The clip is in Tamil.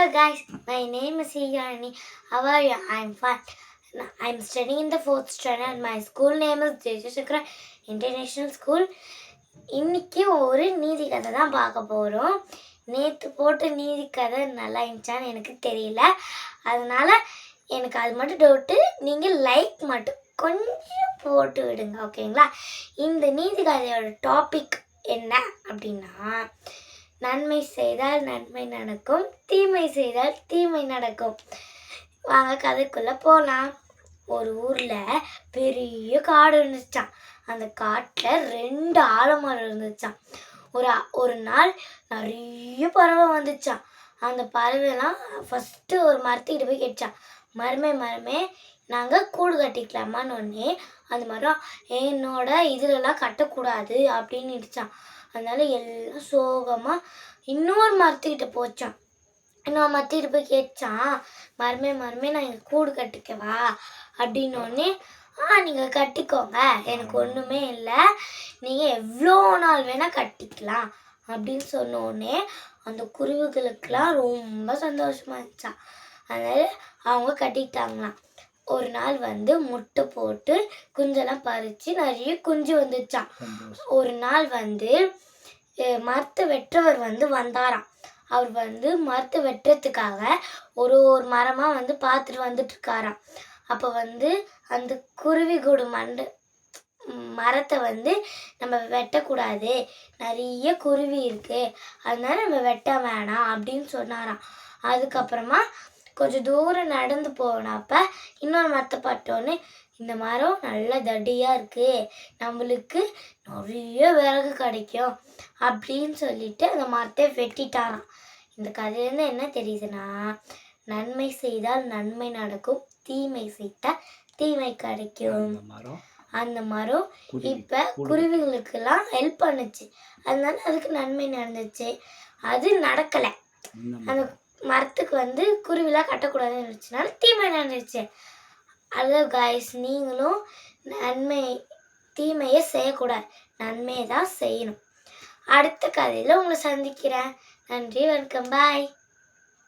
Hello guys, my name is Hiyani. How are you? I'm fine. I'm studying in the 4th standard. My school name is Jayashankara International School. இன்னைக்கு ஒரு நீதி கதை தான் பார்க்க போகிறோம். நேற்று போட்ட நீதி கதை நல்லா இருந்துச்சான்னு எனக்கு தெரியல. அதனால் எனக்கு அது மட்டும் டவுட்டு. நீங்கள் லைக் மட்டும் கொஞ்சம் போட்டு விடுங்க, ஓகேங்களா? இந்த நீதி கதையோட டாபிக் என்ன அப்படின்னா, நன்மை செய்தால் நன்மை நடக்கும், தீமை செய்தால் தீமை நடக்கும். வாங்க கதைக்குள்ளே போகலாம். ஒரு ஊரில் பெரிய காடு இருந்துச்சான். அந்த காட்டில் 2 ஆலமரம் இருந்துச்சான். ஒரு நாள் நிறைய பறவை வந்துச்சான். அந்த பறவைலாம் ஃபஸ்ட்டு ஒரு மரத்துக்கிட்ட போய் கேட்டுச்சான், மரமே நாங்கள் கூடு கட்டிக்கலாமான்னு ஒன்னே அந்த மரம் என்னோட இதுலலாம் கட்டக்கூடாது அப்படின்னு நினச்சான். அதனால எல்லாம் சோகமாக இன்னொரு மரத்துக்கிட்ட போச்சான். இன்னொரு மரத்துக்கிட்ட போய் கேட்டான், மரமே நான் இங்கே கூடு கட்டிக்கவா அப்படின்னோடனே, நீங்கள் கட்டிக்கோங்க, எனக்கு ஒன்றுமே இல்லை, நீங்கள் எவ்வளோ நாள் வேணால் கட்டிக்கலாம் அப்படின்னு சொன்னோடனே அந்த குருவிகளுக்கெல்லாம் ரொம்ப சந்தோஷமாக இருந்துச்சான். அதனால் அவங்க கட்டிக்கிட்டாங்களாம். ஒரு நாள் முட்டை போட்டு குஞ்செல்லாம் பறித்து நிறைய குஞ்சு வந்துச்சான். ஒரு நாள் மரத்தை வெட்டுறவர் வந்தாராம். அவர் மரத்தை வெட்டுறதுக்காக ஒரு மரமாக பார்த்துட்டு வந்துட்டுருக்காராம். அப்போ அந்த குருவி கூடு மரத்தை நம்ம வெட்டக்கூடாது, நிறைய குருவி இருக்குது, அதனால நம்ம வெட்ட வேணாம் அப்படின்னு சொன்னாராம். அதுக்கப்புறமா கொஞ்சம் தூரம் நடந்து போனப்ப இன்னொரு மரத்தை பார்த்தோன்னே, இந்த மரம் நல்ல தடியாக இருக்குது, நம்மளுக்கு நிறைய விறகு கிடைக்கும் அப்படின்னு சொல்லிட்டு அந்த மரத்தை வெட்டிட்டாராம். இந்த கதையிலேருந்து என்ன தெரியுதுன்னா, நன்மை செய்தால் நன்மை நடக்கும், தீமை செய்தால் தீமை கிடைக்கும். அந்த மரம் இப்போ குருவிகளுக்கெல்லாம் ஹெல்ப் பண்ணுச்சு, அதனால அதுக்கு நன்மை நடந்துச்சு. அது நடக்கலை, அந்த மரத்துக்கு குருவிலாம் கட்டக்கூடாதுன்னு இருந்துச்சுனால தீமை நடந்துச்சு. ஹலோ காய்ஸ், நீங்களும் தீமையை செய்யக்கூடாது, நன்மையை தான் செய்யணும். அடுத்த கதையில் உங்களை சந்திக்கிறேன். நன்றி, வணக்கம், பாய்.